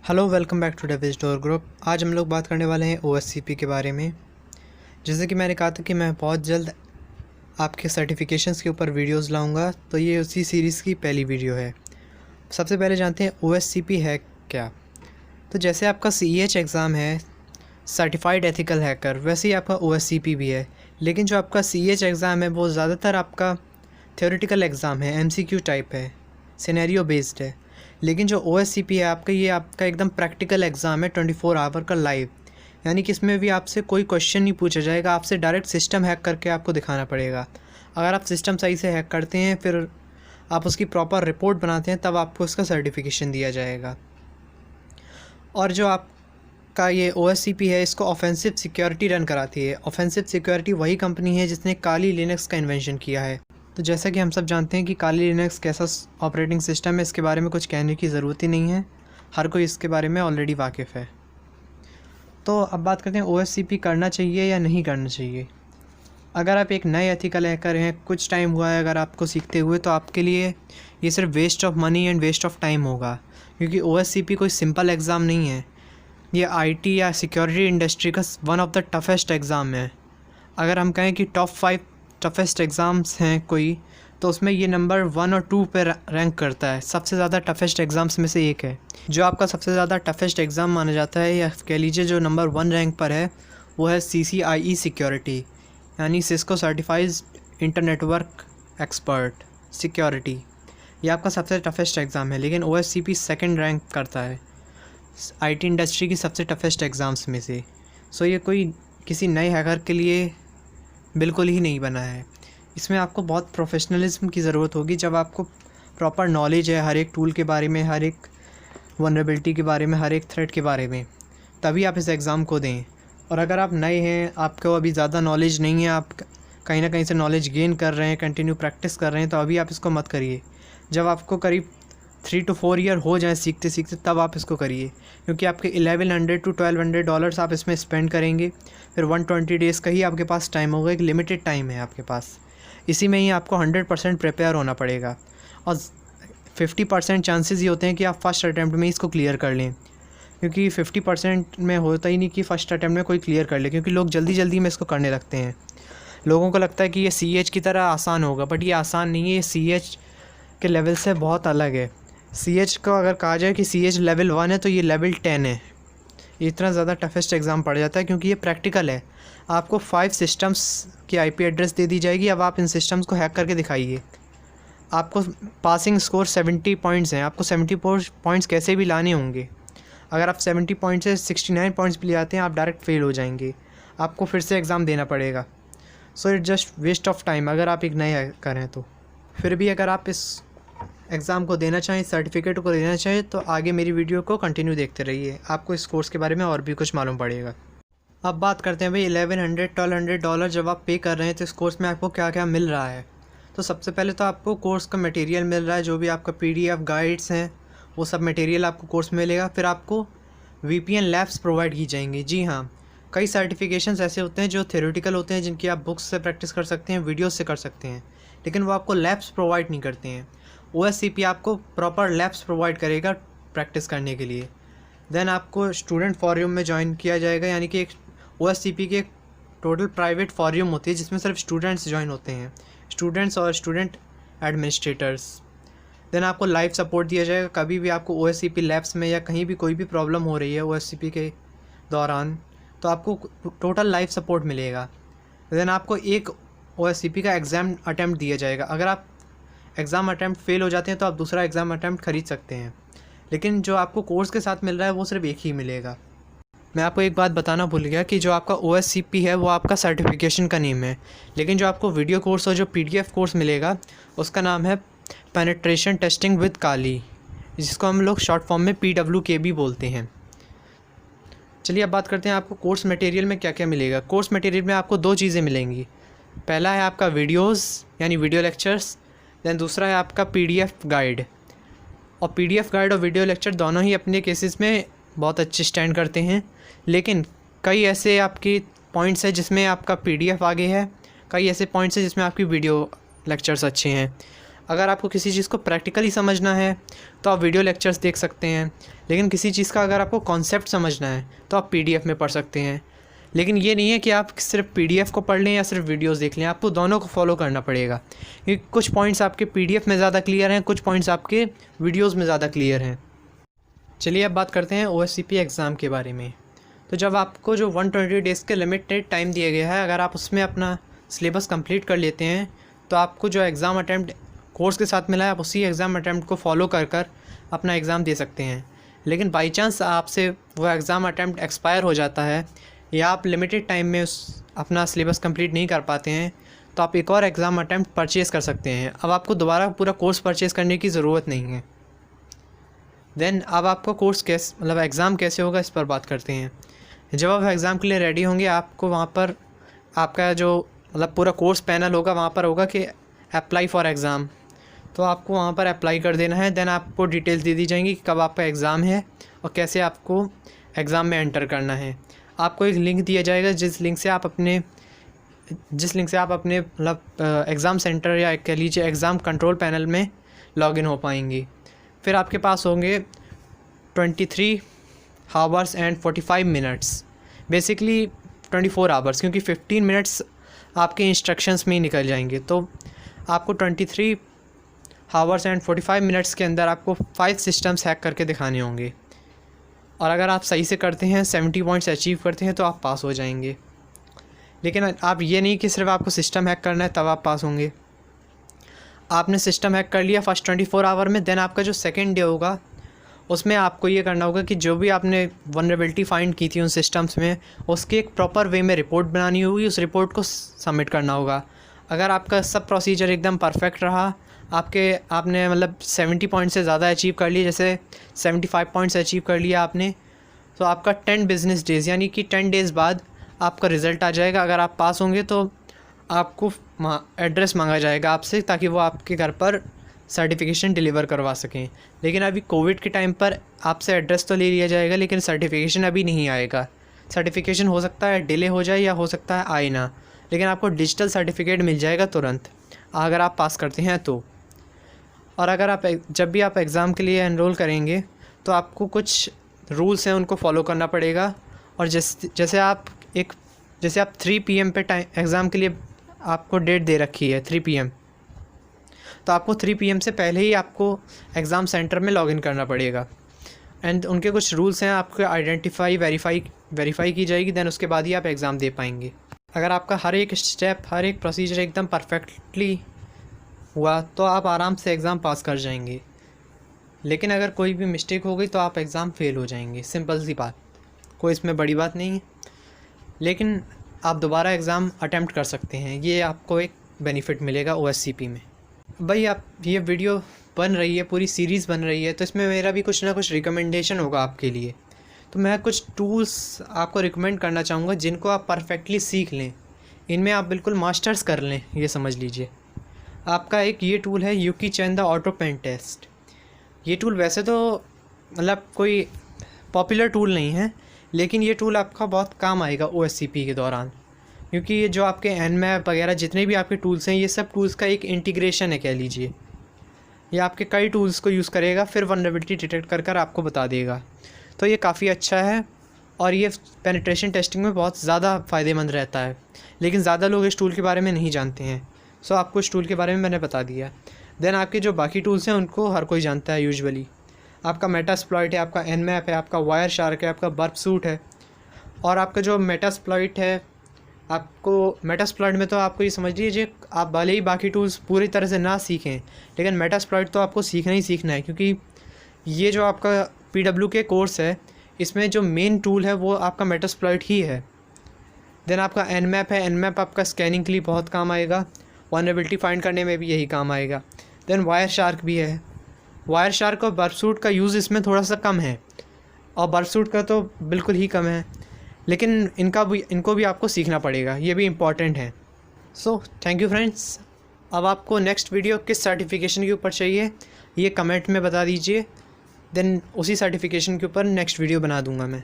Hello welcome back to Devil Store group. आज हम लोग बात करने वाले हैं OSCP के बारे में। जैसे कि मैंने कहा था कि मैं बहुत जल्द आपके सर्टिफिकेशंस के ऊपर वीडियोस लाऊंगा, तो ये उसी सीरीज़ की पहली वीडियो है। सबसे पहले जानते हैं OSCP है क्या। तो जैसे आपका CEH एग्ज़ाम है, सर्टिफाइड एथिकल हैकर, वैसे ही आपका OSCP भी है। लेकिन जो आपका CEH एग्ज़ाम है वो ज़्यादातर आपका थ्योरेटिकल एग्ज़ाम है, MCQ टाइप है, सिनेरियो बेस्ड है। लेकिन जो OSCP है आपका, ये आपका एकदम प्रैक्टिकल एग्ज़ाम है, 24 आवर का लाइव। यानी कि इसमें भी आपसे कोई क्वेश्चन नहीं पूछा जाएगा, आपसे डायरेक्ट सिस्टम हैक करके आपको दिखाना पड़ेगा। अगर आप सिस्टम सही से हैक करते हैं, फिर आप उसकी प्रॉपर रिपोर्ट बनाते हैं, तब आपको इसका सर्टिफिकेशन दिया जाएगा। और जो आपका ये OSCP है, इसको ऑफेंसिव सिक्योरिटी रन कराती है। ऑफेंसिव सिक्योरिटी वही कंपनी है जिसने काली लिनक्स का इन्वेंशन किया है। तो जैसा कि हम सब जानते हैं कि काली लिनक्स कैसा ऑपरेटिंग सिस्टम है, इसके बारे में कुछ कहने की ज़रूरत ही नहीं है, हर कोई इसके बारे में ऑलरेडी वाकिफ़ है। तो अब बात करते हैं OSCP करना चाहिए या नहीं करना चाहिए। अगर आप एक नए एथिकल हैकर हैं, कुछ टाइम हुआ है अगर आपको सीखते हुए, तो आपके लिए ये सिर्फ waste of money and waste of time होगा, क्योंकि OSCP कोई सिंपल एग्ज़ाम नहीं है। ये IT या सिक्योरिटी इंडस्ट्री का one of the toughest exam है। अगर हम कहें कि टॉप 5 टफेस्ट एग्ज़ाम्स हैं कोई, तो उसमें ये नंबर 1 और 2 पे रैंक करता है। सबसे ज़्यादा टफेस्ट एग्ज़ाम्स में से एक है। जो आपका सबसे ज़्यादा टफेस्ट एग्ज़ाम माना जाता है, या कह लीजिए जो नंबर 1 रैंक पर है, वो है CCIE सिक्योरिटी, यानी Cisco certified internetwork expert security. ये आपका सबसे टफेस्ट एग्ज़ाम है। लेकिन OSCP सेकंड रैंक करता है IT इंडस्ट्री की सबसे टफेस्ट एग्ज़ाम्स में से। सो ये कोई किसी नए हैकर के लिए बिल्कुल ही नहीं बना है। इसमें आपको बहुत प्रोफेशनलिज्म की ज़रूरत होगी। जब आपको प्रॉपर नॉलेज है हर एक टूल के बारे में, हर एक वनरेबिलिटी के बारे में, हर एक थ्रेट के बारे में, तभी आप इस एग्ज़ाम को दें। और अगर आप नए हैं, आपको अभी ज़्यादा नॉलेज नहीं है, आप कहीं ना कहीं से नॉलेज गेन कर रहे हैं, कंटिन्यू प्रैक्टिस कर रहे हैं, तो अभी आप इसको मत करिए। जब आपको करीब 3 to 4 ईयर हो जाए सीखते सीखते, तब आप इसको करिए, क्योंकि आपके $1100 to $1200 आप इसमें स्पेंड करेंगे। फिर 120 डेज़ का ही आपके पास टाइम होगा, एक लिमिटेड टाइम है आपके पास। इसी में ही आपको 100% प्रिपेयर होना पड़ेगा, और 50% चांसेस ये होते हैं कि आप फर्स्ट अटैम्प्ट में ही इसको क्लियर कर लें, क्योंकि 50% में होता ही नहीं कि फ़र्स्ट अटैम्प्ट में कोई क्लियर कर ले, क्योंकि लोग जल्दी जल्दी में इसको करने लगते हैं। लोगों को लगता है कि ये CH की तरह आसान होगा, बट ये आसान नहीं है। ये CH के लेवल से बहुत अलग है। CH को अगर कहा जाए कि CH लेवल 1 है, तो ये लेवल 10 है। ये इतना ज़्यादा टफेस्ट एग्ज़ाम पड़ जाता है, क्योंकि ये प्रैक्टिकल है। आपको 5 सिस्टम्स की IP एड्रेस दे दी जाएगी, अब आप इन सिस्टम्स को हैक करके दिखाइए। आपको पासिंग स्कोर 70 पॉइंट्स हैं, आपको 70 पॉइंट्स कैसे भी लाने होंगे। अगर आप 70 पॉइंट से 69 पॉइंट्स भी ले आते हैं, आप डायरेक्ट फेल हो जाएंगे, आपको फिर से एग्ज़ाम देना पड़ेगा। So it just waste of time अगर आप एक नए हैकर हैं तो। फिर भी अगर आप इस एग्ज़ाम को देना चाहें, सर्टिफिकेट को देना चाहें, तो आगे मेरी वीडियो को कंटिन्यू देखते रहिए, आपको इस कोर्स के बारे में और भी कुछ मालूम पड़ेगा। अब बात करते हैं भाई, $1100-1200 जब आप पे कर रहे हैं, तो इस कोर्स में आपको क्या क्या मिल रहा है। तो सबसे पहले तो आपको कोर्स का मटेरियल मिल रहा है, जो भी आपका PDF गाइड्स हैं, वो सब मटेरियल आपको कोर्स में मिलेगा। फिर आपको VPN लैब्स प्रोवाइड की जाएंगी। जी हाँ, कई सर्टिफिकेशंस ऐसे होते हैं जो थ्योरेटिकल होते हैं, जिनकी आप बुक्स से प्रैक्टिस कर सकते हैं, वीडियोस से कर सकते हैं, लेकिन वो आपको लैब्स प्रोवाइड नहीं करते हैं। OSCP आपको प्रॉपर लैब्स प्रोवाइड करेगा प्रैक्टिस करने के लिए। देन आपको स्टूडेंट फॉरम में ज्वाइन किया जाएगा, यानी कि एक OSCP की एक टोटल प्राइवेट फॉरम होती है, जिसमें सिर्फ स्टूडेंट्स ज्वाइन होते हैं, स्टूडेंट्स और स्टूडेंट एडमिनिस्ट्रेटर्स। देन आपको लाइव सपोर्ट दिया जाएगा। कभी भी आपको OSCP लैब्स में या कहीं भी कोई भी प्रॉब्लम हो रही है OSCP के दौरान, तो आपको टोटल लाइव सपोर्ट मिलेगा। देन आपको एक OSCP का एग्ज़ाम अटैम्प्ट दिया जाएगा। अगर आप एग्ज़ाम अटैम्प्ट फेल हो जाते हैं, तो आप दूसरा एग्ज़ाम अटैम्प्ट खरीद सकते हैं, लेकिन जो आपको कोर्स के साथ मिल रहा है वो सिर्फ एक ही मिलेगा। मैं आपको एक बात बताना भूल गया कि जो आपका OSCP है वो आपका सर्टिफिकेशन का नेम है, लेकिन जो आपको वीडियो कोर्स और जो PDF कोर्स मिलेगा, उसका नाम है पेनिट्रेशन टेस्टिंग विद काली, जिसको हम लोग शॉर्ट फॉर्म में PWK भी बोलते हैं। चलिए अब बात करते हैं आपको कोर्स मटेरियल में क्या क्या मिलेगा। कोर्स मटेरियल में आपको 2 चीज़ें मिलेंगी। पहला है आपका वीडियोस, यानी वीडियो लेक्चर्स। दैन दूसरा है आपका PDF गाइड। और PDF गाइड और वीडियो लेक्चर दोनों ही अपने केसेस में बहुत अच्छे स्टैंड करते हैं, लेकिन कई ऐसे आपकी पॉइंट्स हैं जिसमें आपका PDF आगे है, कई ऐसे पॉइंट्स हैं जिसमें आपकी वीडियो लेक्चर्स अच्छे हैं। अगर आपको किसी चीज़ को प्रैक्टिकली समझना है तो आप वीडियो लेक्चर्स देख सकते हैं, लेकिन किसी चीज़ का अगर आपको कॉन्सेप्ट समझना है तो आप PDF में पढ़ सकते हैं। लेकिन ये नहीं है कि आप सिर्फ PDF को पढ़ लें या सिर्फ वीडियोस देख लें, आपको दोनों को फॉलो करना पड़ेगा, क्योंकि कुछ पॉइंट्स आपके PDF में ज़्यादा क्लियर हैं, कुछ पॉइंट्स आपके वीडियोस में ज़्यादा क्लियर हैं। चलिए अब बात करते हैं OSCP एग्ज़ाम के बारे में। तो जब आपको जो 120 डेज़ के लिमिटेड टाइम दिया गया है, अगर आप उसमें अपना सिलेबस कंप्लीट कर लेते हैं तो आपको जो एग्ज़ाम अटैम्प्ट कोर्स के साथ मिला है, आप उसी एग्ज़ाम अटैम्प्ट को फॉलो कर कर अपना एग्ज़ाम दे सकते हैं। लेकिन बाई चांस आपसे वो एग्ज़ाम अटैम्प्ट एक्सपायर हो जाता है या आप लिमिटेड टाइम में अपना सिलेबस कंप्लीट नहीं कर पाते हैं, तो आप एक और एग्ज़ाम अटैम्प्ट परचेज़ कर सकते हैं। अब आपको दोबारा पूरा कोर्स परचेज़ करने की ज़रूरत नहीं है। देन अब आपका कोर्स कैसे मतलब एग्ज़ाम कैसे होगा, इस पर बात करते हैं। जब आप एग्ज़ाम के लिए रेडी होंगे, आपको वहाँ पर आपका जो मतलब पूरा कोर्स पैनल होगा, वहाँ पर होगा कि अप्लाई फॉर एग्ज़ाम, तो आपको वहाँ पर अप्लाई कर देना है। देन आपको डिटेल्स दे दी जाएंगी कि कब आपका एग्ज़ाम है और कैसे आपको एग्ज़ाम में एंटर करना है। आपको एक लिंक दिया जाएगा जिस लिंक से आप अपने मतलब एग्ज़ाम सेंटर या कह लीजिए एग्ज़ाम कंट्रोल पैनल में लॉगिन हो पाएंगी। फिर आपके पास होंगे 23 hours and 45 minutes, basically 24 hours, क्योंकि 15 मिनट्स आपके इंस्ट्रक्शंस में ही निकल जाएंगे। तो आपको 23 आवर्स एंड 45 मिनट्स के अंदर आपको 5 सिस्टम्स हैक करके दिखाने होंगे, और अगर आप सही से करते हैं, 70 पॉइंट्स अचीव करते हैं, तो आप पास हो जाएंगे। लेकिन आप ये नहीं कि सिर्फ आपको सिस्टम हैक करना है तब आप पास होंगे। आपने सिस्टम हैक कर लिया फर्स्ट 24 आवर में, देन आपका जो सेकेंड डे होगा उसमें आपको ये करना होगा कि जो भी आपने वनरेबिलिटी फाइंड की थी उन सिस्टम्स में, उसकी एक प्रॉपर वे में रिपोर्ट बनानी होगी, उस रिपोर्ट को सबमिट करना होगा। अगर आपका सब प्रोसीजर एकदम परफेक्ट रहा, आपने मतलब 70 पॉइंट से ज़्यादा अचीव कर लिए, जैसे 75 पॉइंट्स अचीव कर लिया आपने, तो आपका 10 बिज़नेस डेज़ यानी कि 10 डेज़ बाद आपका रिज़ल्ट आ जाएगा। अगर आप पास होंगे तो आपको एड्रेस मांगा जाएगा आपसे, ताकि वो आपके घर पर सर्टिफिकेशन डिलीवर करवा सकें। लेकिन अभी कोविड के टाइम पर आपसे एड्रेस तो ले लिया जाएगा, लेकिन सर्टिफिकेशन अभी नहीं आएगा। सर्टिफिकेशन हो सकता है डिले हो जाए या हो सकता है आए ना, लेकिन आपको डिजिटल सर्टिफिकेट मिल जाएगा तुरंत अगर आप पास करते हैं तो। और अगर आप जब भी आप एग्ज़ाम के लिए एनरोल करेंगे तो आपको कुछ रूल्स हैं उनको फॉलो करना पड़ेगा। और जैसे आप 3 PM पे टाइम एग्ज़ाम के लिए आपको डेट दे रखी है 3 PM, तो आपको 3 PM से पहले ही आपको एग्ज़ाम सेंटर में लॉगिन करना पड़ेगा। एंड उनके कुछ रूल्स हैं, आपको आइडेंटिफाई वेरीफाई की जाएगी, देन उसके बाद ही आप एग्ज़ाम दे पाएंगे। अगर आपका हर एक स्टेप, हर एक प्रोसीजर एकदम परफेक्टली हुआ तो आप आराम से एग्ज़ाम पास कर जाएंगे। लेकिन अगर कोई भी मिस्टेक हो गई तो आप एग्ज़ाम फेल हो जाएंगे, सिंपल सी बात, कोई इसमें बड़ी बात नहीं है। लेकिन आप दोबारा एग्ज़ाम अटैम्प्ट कर सकते हैं, ये आपको एक बेनिफिट मिलेगा OSCP में। भाई आप ये वीडियो बन रही है, पूरी सीरीज़ बन रही है, तो इसमें मेरा भी कुछ ना कुछ रिकमेंडेशन होगा आपके लिए। तो मैं कुछ टूल्स आपको रिकमेंड करना चाहूँगा जिनको आप परफेक्टली सीख लें, इनमें आप बिल्कुल मास्टर्स कर लें। ये समझ लीजिए, आपका एक ये टूल है Yuki-chan the auto pen test. ये टूल वैसे तो मतलब कोई पॉपुलर टूल नहीं है, लेकिन ये टूल आपका बहुत काम आएगा OSCP के दौरान, क्योंकि ये जो आपके Nmap वगैरह जितने भी आपके टूल्स हैं, ये सब टूल्स का एक इंटीग्रेशन है कह लीजिए। ये आपके कई टूल्स को यूज़ करेगा, फिर वल्नरेबिलिटी डिटेक्ट कर आपको बता देगा। तो ये काफ़ी अच्छा है और ये पेनिट्रेशन टेस्टिंग में बहुत ज़्यादा फ़ायदेमंद रहता है, लेकिन ज़्यादा लोग इस टूल के बारे में नहीं जानते हैं। सो आपको इस टूल के बारे में मैंने बता दिया। देन आपके जो बाकी टूल्स हैं उनको हर कोई जानता है यूजुअली। आपका मेटास्प्लॉइट है, आपका Nmap है, आपका वायरशार्क है, आपका बर्पसूट है। और आपका जो मेटास्प्लॉइट है, आपको मेटास्प्लॉइट में तो आपको ये समझ लीजिए, आप भले ही बाकी टूल्स पूरी तरह से ना सीखें, लेकिन मेटास्प्लॉइट तो आपको सीखना ही सीखना है, क्योंकि ये जो आपका PW के कोर्स है, इसमें जो मेन टूल है वो आपका मेटास्प्लॉइट ही है। देन आपका Nmap है, Nmap आपका स्कैनिंग के लिए बहुत काम आएगा, वल्नरेबिलिटी फाइंड करने में भी यही काम आएगा। देन वायरशार्क भी है। वायरशार्क और बर्पसूट का यूज़ इसमें थोड़ा सा कम है, और बर्पसूट का तो बिल्कुल ही कम है, लेकिन इनको भी आपको सीखना पड़ेगा, ये भी इम्पॉर्टेंट है। So thank you friends. अब आपको नेक्स्ट वीडियो किस सर्टिफिकेशन के ऊपर चाहिए ये कमेंट में बता दीजिए, देन उसी सर्टिफिकेशन के ऊपर नेक्स्ट वीडियो बना दूंगा मैं।